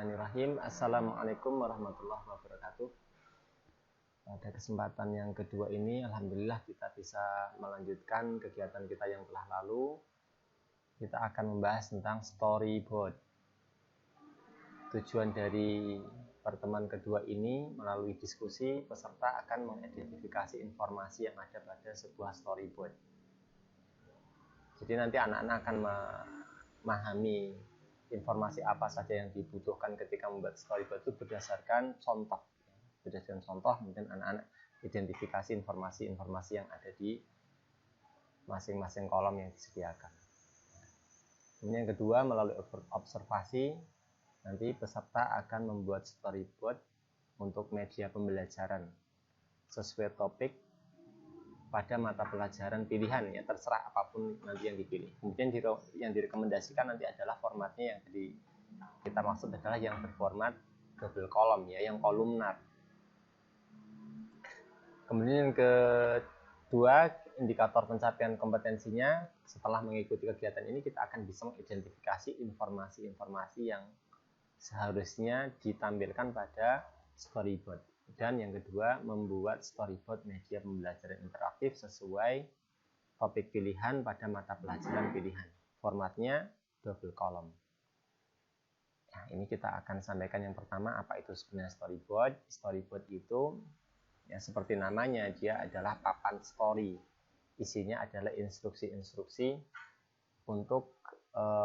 Bismillahirrahmanirrahim. Assalamualaikum warahmatullahi wabarakatuh. Pada kesempatan yang kedua ini, alhamdulillah kita bisa melanjutkan kegiatan kita yang telah lalu. Kita akan membahas tentang storyboard. Tujuan dari pertemuan kedua ini, melalui diskusi, peserta akan mengidentifikasi informasi yang ada pada sebuah storyboard. Jadi nanti anak-anak akan memahami informasi apa saja yang dibutuhkan ketika membuat storyboard itu berdasarkan contoh. Berdasarkan contoh, kemudian anak-anak identifikasi informasi-informasi yang ada di masing-masing kolom yang disediakan. Kemudian yang kedua, melalui observasi, nanti peserta akan membuat storyboard untuk media pembelajaran sesuai topik pada mata pelajaran pilihan, ya terserah apapun nanti yang dipilih. Kemudian yang direkomendasikan nanti adalah formatnya yang kita maksud adalah yang berformat double kolom, ya, yang kolumnar. Kemudian yang kedua, indikator pencapaian kompetensinya. Setelah mengikuti kegiatan ini, kita akan bisa mengidentifikasi informasi-informasi yang seharusnya ditampilkan pada storyboard. Dan yang kedua, membuat storyboard media pembelajaran interaktif sesuai topik pilihan pada mata pelajaran pilihan. Formatnya double kolom. Nah, ini kita akan sampaikan yang pertama, apa itu sebenarnya storyboard. Storyboard itu, ya seperti namanya, dia adalah papan story. Isinya adalah instruksi-instruksi untuk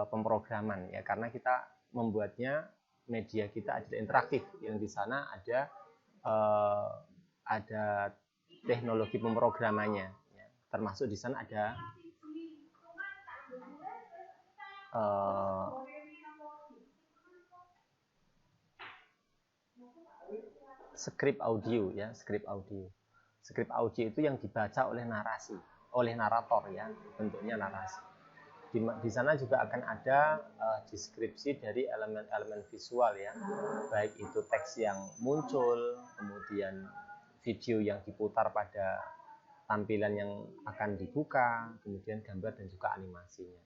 pemrograman, ya, karena kita membuatnya, media kita adalah interaktif, yang di sana ada teknologi pemrogramannya, ya. Termasuk di sana ada skrip audio, ya, skrip audio. Skrip audio itu yang dibaca oleh narator, ya, bentuknya narasi. Di sana juga akan ada deskripsi dari elemen-elemen visual, ya, baik itu teks yang muncul, kemudian video yang diputar pada tampilan yang akan dibuka, kemudian gambar dan juga animasinya.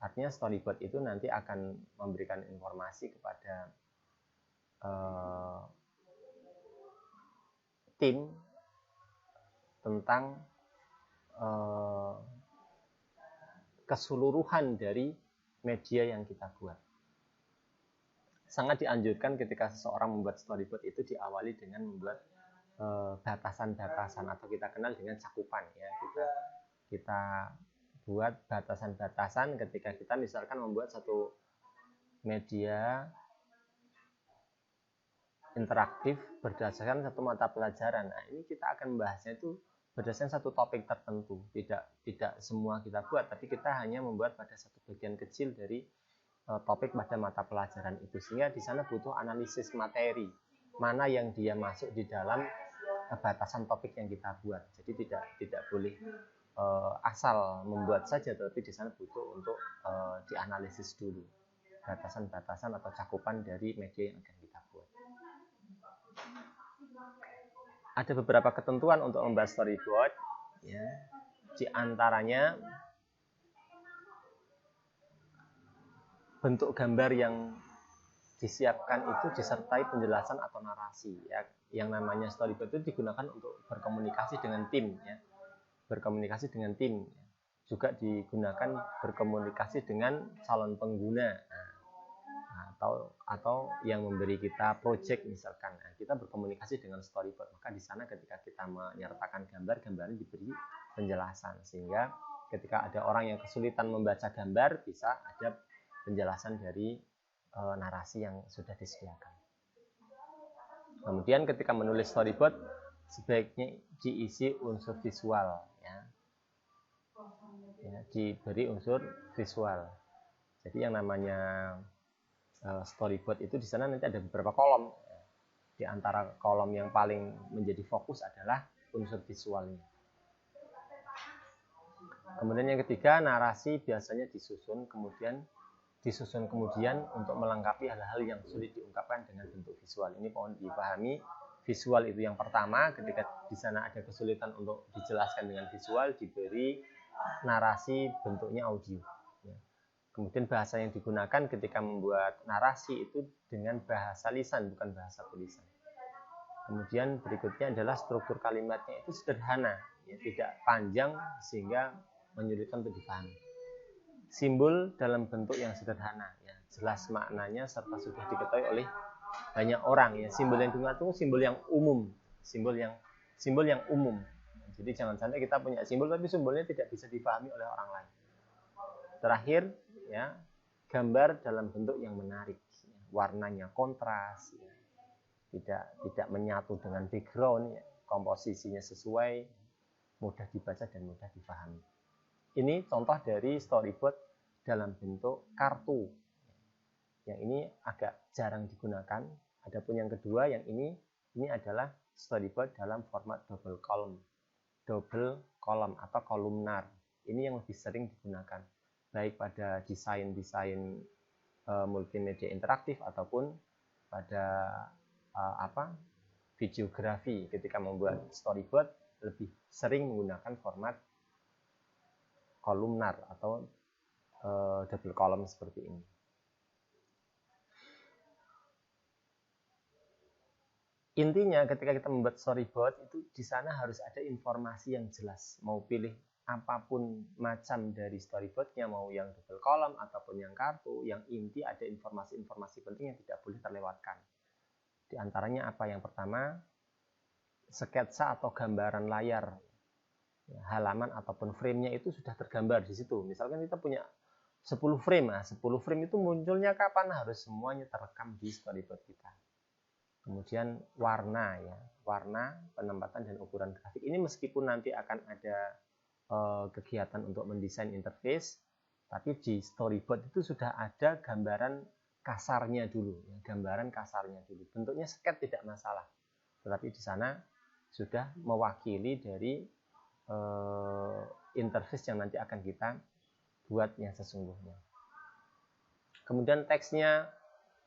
Artinya storyboard itu nanti akan memberikan informasi kepada tim tentang keseluruhan dari media yang kita buat. Sangat dianjurkan ketika seseorang membuat storyboard itu diawali dengan membuat batasan-batasan, atau kita kenal dengan cakupan, ya. Kita buat batasan-batasan ketika kita misalkan membuat satu media interaktif berdasarkan satu mata pelajaran. Nah, ini kita akan membahasnya itu berdasarkan satu topik tertentu, tidak semua kita buat, tapi kita hanya membuat pada satu bagian kecil dari topik pada mata pelajaran itu, sehingga di sana butuh analisis materi, mana yang dia masuk di dalam batasan topik yang kita buat. Jadi tidak boleh asal membuat saja, tapi di sana butuh untuk dianalisis dulu batasan-batasan atau cakupan dari media yang akan kita buat. Ada beberapa ketentuan untuk membuat storyboard, ya. Di antaranya bentuk gambar yang disiapkan itu disertai penjelasan atau narasi, ya. Yang namanya storyboard itu digunakan untuk berkomunikasi dengan tim, ya. Berkomunikasi dengan tim, ya. Juga digunakan berkomunikasi dengan calon pengguna, atau yang memberi kita project misalkan. Nah, kita berkomunikasi dengan storyboard, maka di sana ketika kita menyertakan gambarnya diberi penjelasan, sehingga ketika ada orang yang kesulitan membaca gambar, bisa ada penjelasan dari narasi yang sudah disediakan. Kemudian ketika menulis storyboard, sebaiknya diisi unsur visual, ya, diberi unsur visual. Jadi yang namanya storyboard itu di sana nanti ada beberapa kolom. Di antara kolom yang paling menjadi fokus adalah unsur visualnya. Kemudian yang ketiga, narasi biasanya disusun kemudian untuk melengkapi hal-hal yang sulit diungkapkan dengan bentuk visual. Ini mohon dipahami, visual itu yang pertama. Ketika di sana ada kesulitan untuk dijelaskan dengan visual, diberi narasi bentuknya audio. Kemudian bahasa yang digunakan ketika membuat narasi itu dengan bahasa lisan, bukan bahasa tulisan. Kemudian berikutnya adalah struktur kalimatnya itu sederhana, ya, tidak panjang sehingga menyulitkan untuk dipahami. Simbol dalam bentuk yang sederhana, ya, jelas maknanya serta sudah diketahui oleh banyak orang. Ya. Simbol yang digunakan itu simbol yang umum, simbol yang umum. Jadi jangan sampai kita punya simbol tapi simbolnya tidak bisa dipahami oleh orang lain. Terakhir, ya, gambar dalam bentuk yang menarik, ya, warnanya kontras, ya, tidak menyatu dengan background, ya, komposisinya sesuai, mudah dibaca dan mudah dipahami. Ini contoh dari storyboard dalam bentuk kartu. Yang ini agak jarang digunakan. Adapun yang kedua, yang ini adalah storyboard dalam format double column atau kolumnar. Ini yang lebih sering digunakan, baik pada desain-desain multimedia interaktif ataupun pada videografi. Ketika membuat storyboard lebih sering menggunakan format kolumnar atau double column seperti ini. Intinya ketika kita membuat storyboard itu di sana harus ada informasi yang jelas. Mau pilih apapun macam dari storyboardnya, mau yang double column ataupun yang kartu, yang inti ada informasi-informasi penting yang tidak boleh terlewatkan. Di antaranya apa? Yang pertama, sketsa atau gambaran layar, halaman ataupun frame-nya itu sudah tergambar di situ. Misalkan kita punya 10 frame, 10 frame itu munculnya kapan? Harus semuanya terekam di storyboard kita. Kemudian warna, ya, warna, penempatan dan ukuran grafik. Ini meskipun nanti akan ada kegiatan untuk mendesain interface, tapi di storyboard itu sudah ada gambaran kasarnya dulu, ya, gambaran kasarnya dulu. Bentuknya sketch tidak masalah, tetapi di sana sudah mewakili dari interface yang nanti akan kita buat yang sesungguhnya. Kemudian teksnya,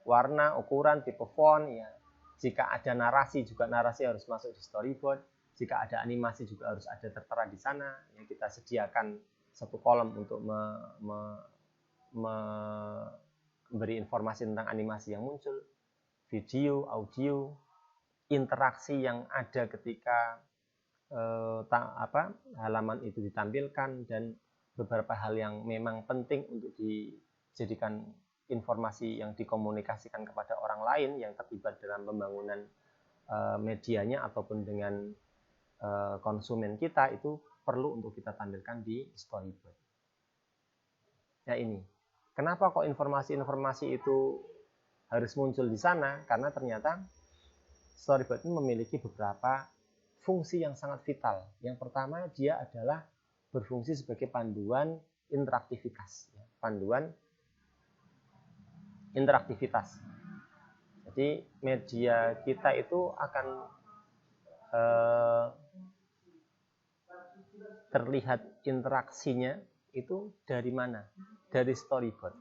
warna, ukuran, tipe font, ya. Jika ada narasi, juga narasi harus masuk di storyboard. Jika ada animasi juga harus ada tertera di sana. Ya, kita sediakan satu kolom untuk memberi informasi tentang animasi yang muncul, video, audio, interaksi yang ada ketika halaman itu ditampilkan, dan beberapa hal yang memang penting untuk dijadikan informasi yang dikomunikasikan kepada orang lain yang terlibat dalam pembangunan medianya ataupun dengan konsumen kita, itu perlu untuk kita tampilkan di storyboard. Ya, ini kenapa kok informasi-informasi itu harus muncul di sana? Karena ternyata storyboard ini memiliki beberapa fungsi yang sangat vital. Yang pertama, dia adalah berfungsi sebagai panduan interaktivitas. Panduan interaktivitas. Jadi media kita itu akan terlihat interaksinya itu dari mana? Dari storyboard.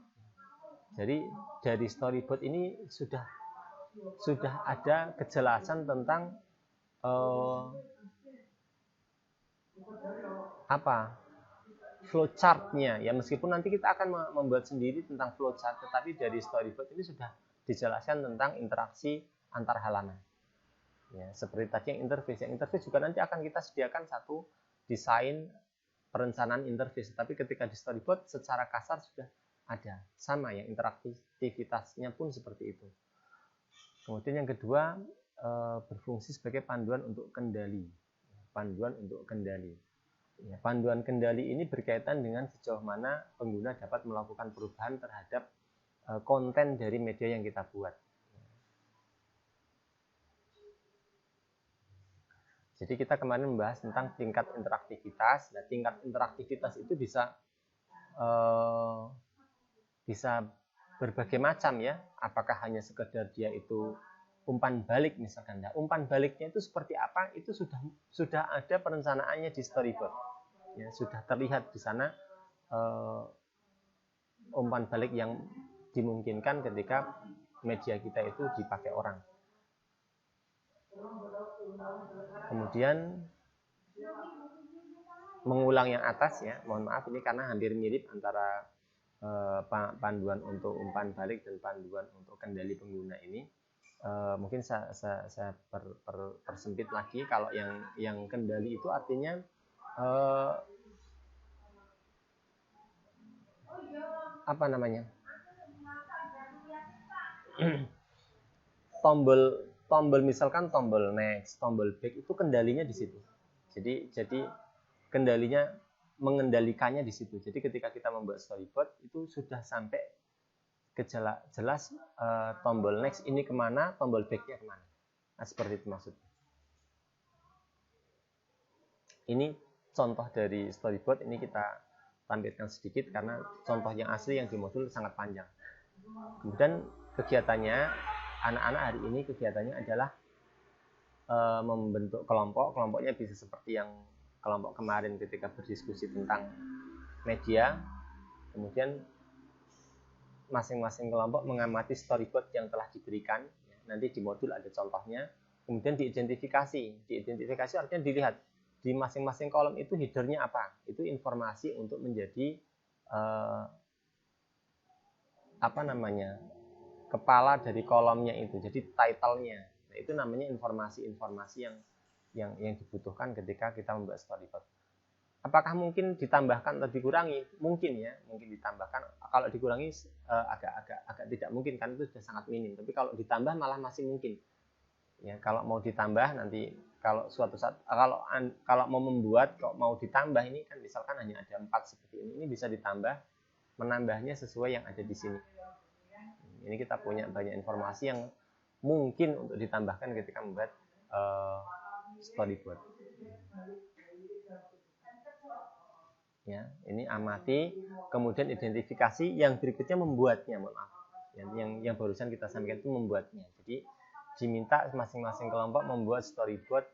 Jadi dari storyboard ini sudah ada kejelasan tentang flowchart-nya, ya, meskipun nanti kita akan membuat sendiri tentang flowchart, tetapi dari storyboard ini sudah dijelaskan tentang interaksi antar halaman. Ya, seperti tadi yang interface juga nanti akan kita sediakan satu desain perencanaan interface, tapi ketika di storyboard secara kasar sudah ada, sama yang interaktivitasnya pun seperti itu. Kemudian yang kedua, berfungsi sebagai panduan untuk kendali. Ya, panduan kendali ini berkaitan dengan sejauh mana pengguna dapat melakukan perubahan terhadap konten dari media yang kita buat. Jadi kita kemarin membahas tentang tingkat interaktivitas. Nah, tingkat interaktivitas itu bisa berbagai macam, ya. Apakah hanya sekedar dia itu umpan balik misalkan. Nah, umpan baliknya itu seperti apa? Itu sudah ada perencanaannya di storyboard. Ya, sudah terlihat di sana umpan balik yang dimungkinkan ketika media kita itu dipakai orang. Kemudian mengulang yang atas, ya. Mohon maaf ini karena hampir mirip antara panduan untuk umpan balik dan panduan untuk kendali pengguna ini, mungkin saya persempit lagi. Kalau yang kendali itu artinya apa namanya, tombol misalkan tombol next, tombol back itu kendalinya di situ. Jadi kendalinya, mengendalikannya di situ. Jadi ketika kita membuat storyboard itu sudah sampai jelas tombol next ini kemana, tombol backnya kemana. Nah, seperti itu maksudnya. Ini contoh dari storyboard, ini kita tampilkan sedikit karena contoh yang asli yang di modul sangat panjang. Kemudian kegiatannya, anak-anak hari ini kegiatannya adalah membentuk kelompok. Kelompoknya bisa seperti yang kelompok kemarin ketika berdiskusi tentang media. Kemudian masing-masing kelompok mengamati storyboard yang telah diberikan. Nanti di modul ada contohnya. Kemudian diidentifikasi. Diidentifikasi artinya dilihat di masing-masing kolom itu headernya apa. Itu informasi untuk menjadi kepala dari kolomnya itu. Jadi title-nya. Nah, itu namanya informasi-informasi yang dibutuhkan ketika kita membuat storyboard. Apakah mungkin ditambahkan atau dikurangi? Mungkin ya, mungkin ditambahkan. Kalau dikurangi agak tidak mungkin, kan itu sudah sangat minim. Tapi kalau ditambah malah masih mungkin. Ya, kalau mau ditambah nanti, kalau suatu saat kalau mau membuat, kalau mau ditambah ini kan misalkan hanya ada 4 seperti ini bisa ditambah, menambahnya sesuai yang ada di sini. Ini kita punya banyak informasi yang mungkin untuk ditambahkan ketika membuat storyboard. Ya, ini amati, kemudian identifikasi, yang berikutnya membuatnya. Yang barusan kita sampaikan itu membuatnya. Jadi diminta masing-masing kelompok membuat storyboard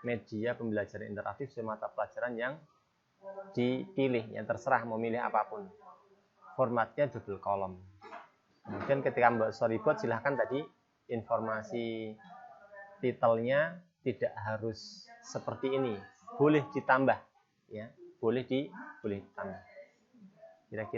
media pembelajaran interaktif sesuai mata pelajaran yang dipilih, yang terserah mau milih apapun. Formatnya double column. Kemudian ketika membuat storyboard, silahkan tadi informasi titelnya tidak harus seperti ini, boleh ditambah, ya, boleh ditambah. Kira-kira